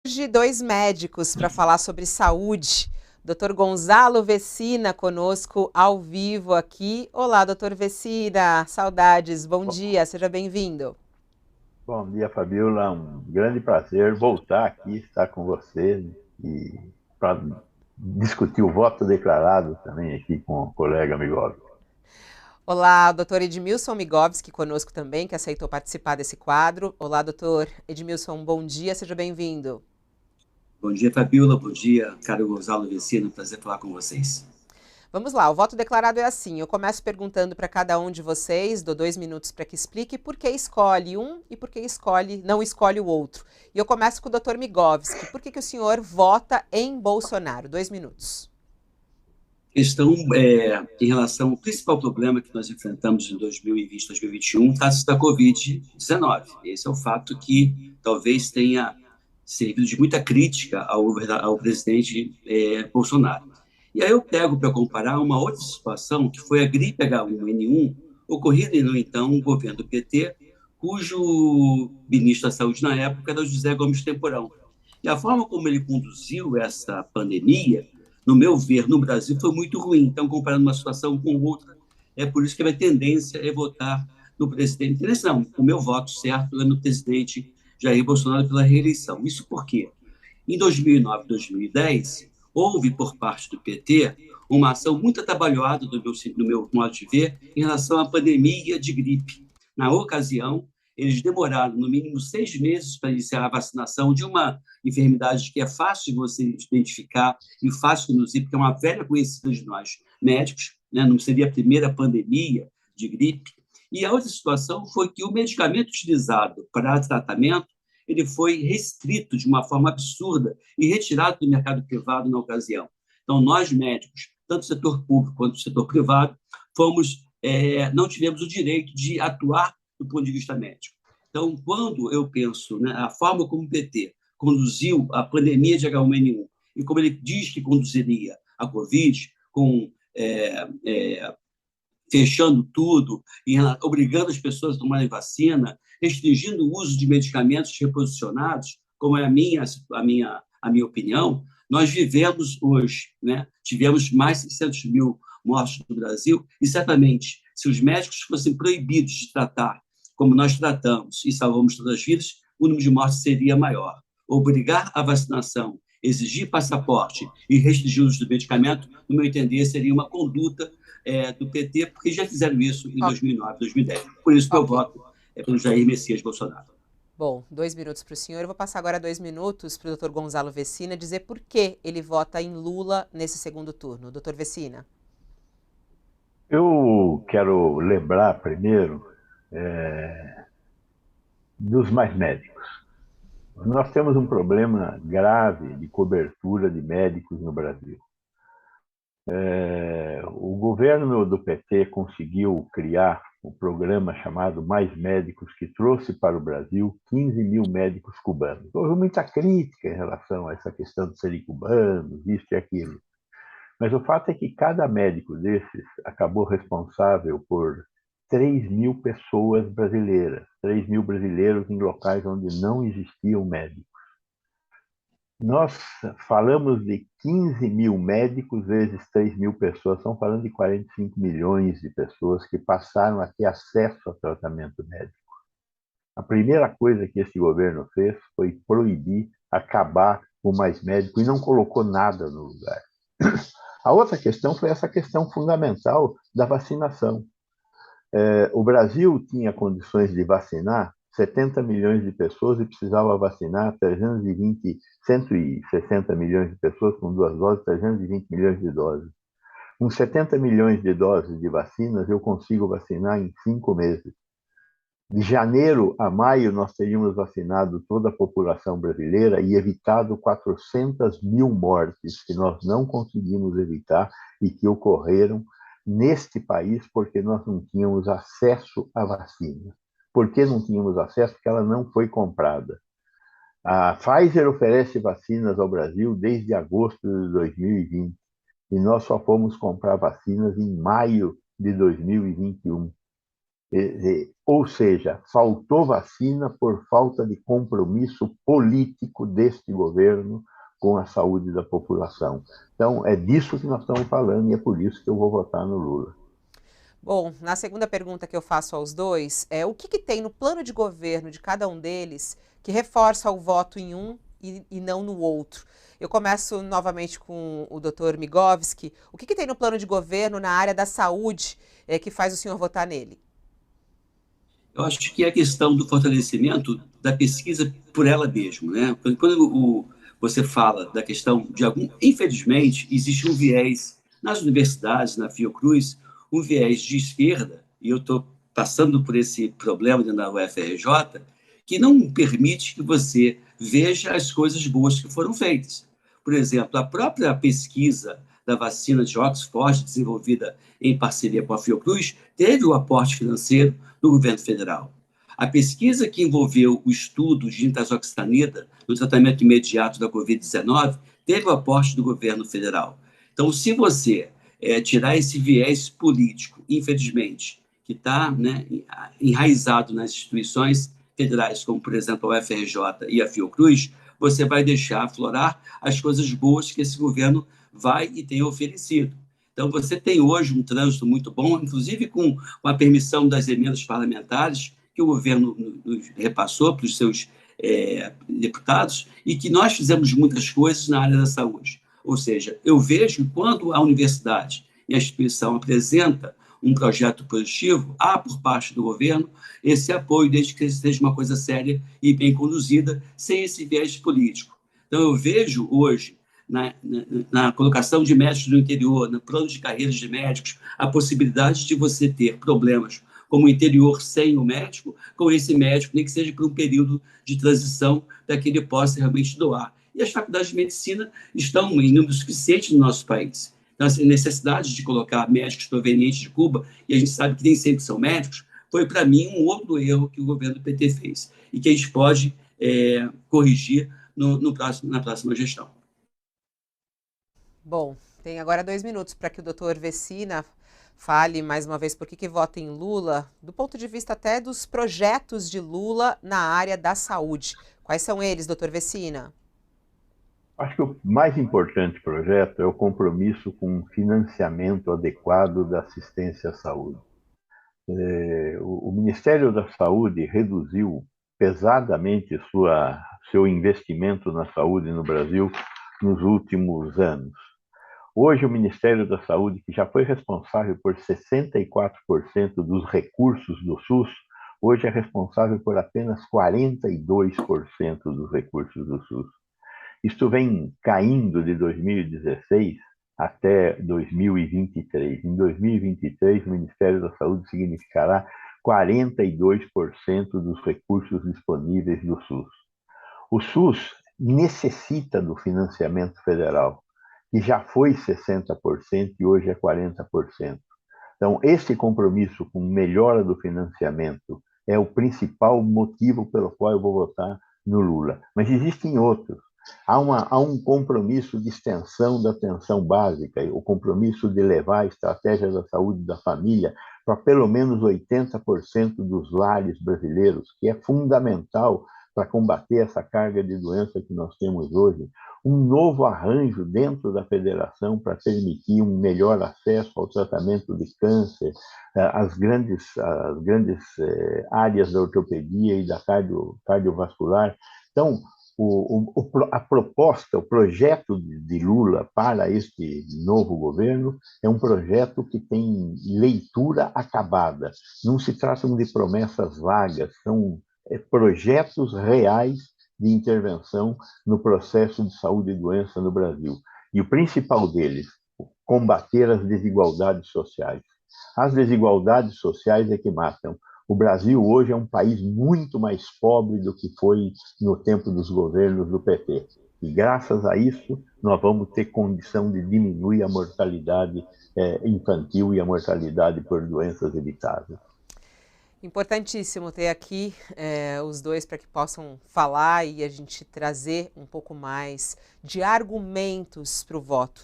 Hoje, dois médicos para falar sobre saúde. Dr. Gonzalo Vecina conosco ao vivo aqui. Olá, doutor Vecina, saudades, bom dia, seja bem-vindo. Bom dia, Fabiola. Um grande prazer voltar aqui, estar com você e para discutir o voto declarado também aqui com o colega amigo. Olá, doutor Edmilson Migovski conosco também, que aceitou participar desse quadro. Olá, doutor Edmilson, bom dia, seja bem-vindo. Bom dia, Fabiola. Bom dia, caro Gonzalo Vecino. Prazer falar com vocês. Vamos lá, o voto declarado é assim. Eu começo perguntando para cada um de vocês, dou 2 minutos para que explique por que escolhe um e por que não escolhe o outro. E eu começo com o doutor Migovski. Por que o senhor vota em Bolsonaro? 2 minutos. Questão em relação ao principal problema que nós enfrentamos em 2020, 2021, trata-se da Covid-19. Esse é o fato que talvez tenha servido de muita crítica ao presidente Bolsonaro. E aí eu pego para comparar uma outra situação, que foi a gripe H1N1, ocorrida no então governo do PT, cujo ministro da Saúde na época era o José Gomes Temporão. E a forma como ele conduziu essa pandemia, no meu ver, no Brasil, foi muito ruim. Então, comparando uma situação com outra, é por isso que a minha tendência é votar no presidente. Não, o meu voto certo é no presidente Jair Bolsonaro pela reeleição. Isso por quê? Em 2009 e 2010, houve, por parte do PT, uma ação muito atabalhoada do meu modo de ver em relação à pandemia de gripe. Na ocasião, eles demoraram no mínimo 6 meses para iniciar a vacinação de uma enfermidade que é fácil de você identificar e fácil de conduzir, porque é uma velha conhecida de nós médicos, né? Não seria a primeira pandemia de gripe. E a outra situação foi que o medicamento utilizado para tratamento ele foi restrito de uma forma absurda e retirado do mercado privado na ocasião. Então, nós médicos, tanto o setor público quanto o setor privado, não tivemos o direito de atuar do ponto de vista médico. Então, quando eu penso, né, a forma como o PT conduziu a pandemia de H1N1 e como ele diz que conduziria a Covid, com fechando tudo, obrigando as pessoas a tomarem vacina, restringindo o uso de medicamentos reposicionados, como é a minha opinião, nós vivemos hoje, né? Tivemos mais de 600 mil mortos no Brasil, e certamente, se os médicos fossem proibidos de tratar como nós tratamos e salvamos todas as vidas, o número de mortes seria maior. Obrigar a vacinação, exigir passaporte e restringir o uso do medicamento, no meu entender, seria uma conduta do PT, porque já fizeram isso em 2009, 2010. Por isso que eu Ok. voto pelo Jair Messias Bolsonaro. Bom, 2 minutos para o senhor. Eu vou passar agora 2 minutos para o doutor Gonzalo Vecina dizer por que ele vota em Lula nesse segundo turno. Doutor Vecina. Eu quero lembrar primeiro dos mais médicos. Nós temos um problema grave de cobertura de médicos no Brasil. O governo do PT conseguiu criar um programa chamado Mais Médicos, que trouxe para o Brasil 15 mil médicos cubanos. Houve muita crítica em relação a essa questão de serem cubanos, isso e aquilo. Mas o fato é que cada médico desses acabou responsável por 3 mil pessoas brasileiras, 3 mil brasileiros em locais onde não existiam médicos. Nós falamos de 15 mil médicos vezes 3 mil pessoas, estamos falando de 45 milhões de pessoas que passaram a ter acesso ao tratamento médico. A primeira coisa que esse governo fez foi proibir, acabar com mais médico e não colocou nada no lugar. A outra questão foi essa questão fundamental da vacinação. O Brasil tinha condições de vacinar 70 milhões de pessoas e precisava vacinar 160 milhões de pessoas com 2 doses, 320 milhões de doses. Com 70 milhões de doses de vacinas, eu consigo vacinar em 5 meses. De janeiro a maio, nós teríamos vacinado toda a população brasileira e evitado 400 mil mortes que nós não conseguimos evitar e que ocorreram neste país porque nós não tínhamos acesso à vacina. Por que não tínhamos acesso? Porque ela não foi comprada. A Pfizer oferece vacinas ao Brasil desde agosto de 2020 e nós só fomos comprar vacinas em maio de 2021. Ou seja, faltou vacina por falta de compromisso político deste governo com a saúde da população. Então, é disso que nós estamos falando e é por isso que eu vou votar no Lula. Bom, na segunda pergunta que eu faço aos dois, o que tem no plano de governo de cada um deles que reforça o voto em um e não no outro? Eu começo novamente com o Dr. Migovski. O que tem no plano de governo na área da saúde que faz o senhor votar nele? Eu acho que é a questão do fortalecimento da pesquisa por ela mesma, né? Quando você fala da questão de algum, infelizmente, existe um viés nas universidades, na Fiocruz, um viés de esquerda, e eu estou passando por esse problema dentro da UFRJ, que não permite que você veja as coisas boas que foram feitas. Por exemplo, a própria pesquisa da vacina de Oxford, desenvolvida em parceria com a Fiocruz, teve o aporte financeiro do governo federal. A pesquisa que envolveu o estudo de nitazoxanida no tratamento imediato da Covid-19 teve o aporte do governo federal. Então, se você tirar esse viés político, infelizmente, que está, né, enraizado nas instituições federais, como, por exemplo, a UFRJ e a Fiocruz, você vai deixar aflorar as coisas boas que esse governo vai e tem oferecido. Então, você tem hoje um trânsito muito bom, inclusive com a permissão das emendas parlamentares que o governo nos repassou para os seus deputados e que nós fizemos muitas coisas na área da saúde. Ou seja, eu vejo que quando a universidade e a instituição apresenta um projeto positivo, há por parte do governo esse apoio, desde que seja uma coisa séria e bem conduzida, sem esse viés político. Então, eu vejo hoje na colocação de médicos no interior, no plano de carreiras de médicos, a possibilidade de você ter problemas como o interior sem o médico, com esse médico, nem que seja por um período de transição, para que ele possa realmente doar. E as faculdades de medicina estão em número suficiente no nosso país. Então, essa necessidade de colocar médicos provenientes de Cuba, e a gente sabe que nem sempre são médicos, foi, para mim, um outro erro que o governo do PT fez, e que a gente pode corrigir na próxima gestão. Bom, tem agora 2 minutos para que o doutor Vecina fale mais uma vez por que vota em Lula, do ponto de vista até dos projetos de Lula na área da saúde. Quais são eles, doutor Vecina? Acho que o mais importante projeto é o compromisso com um financiamento adequado da assistência à saúde. O Ministério da Saúde reduziu pesadamente seu investimento na saúde no Brasil nos últimos anos. Hoje, o Ministério da Saúde, que já foi responsável por 64% dos recursos do SUS, hoje é responsável por apenas 42% dos recursos do SUS. Isto vem caindo de 2016 até 2023. Em 2023, o Ministério da Saúde significará 42% dos recursos disponíveis do SUS. O SUS necessita do financiamento federal, que já foi 60% e hoje é 40%. Então, esse compromisso com melhora do financiamento é o principal motivo pelo qual eu vou votar no Lula. Mas existem outros. Há um compromisso de extensão da atenção básica, o compromisso de levar a estratégia da saúde da família para pelo menos 80% dos lares brasileiros, que é fundamental para combater essa carga de doença que nós temos hoje. Um novo arranjo dentro da federação para permitir um melhor acesso ao tratamento de câncer, as grandes áreas da ortopedia e da cardiovascular. Então, a proposta, o projeto de Lula para este novo governo é um projeto que tem leitura acabada. Não se tratam de promessas vagas, são projetos reais de intervenção no processo de saúde e doença no Brasil. E o principal deles, combater as desigualdades sociais. As desigualdades sociais é que matam. O Brasil hoje é um país muito mais pobre do que foi no tempo dos governos do PT. E graças a isso, nós vamos ter condição de diminuir a mortalidade infantil e a mortalidade por doenças evitáveis. Importantíssimo ter aqui os dois para que possam falar e a gente trazer um pouco mais de argumentos para o voto.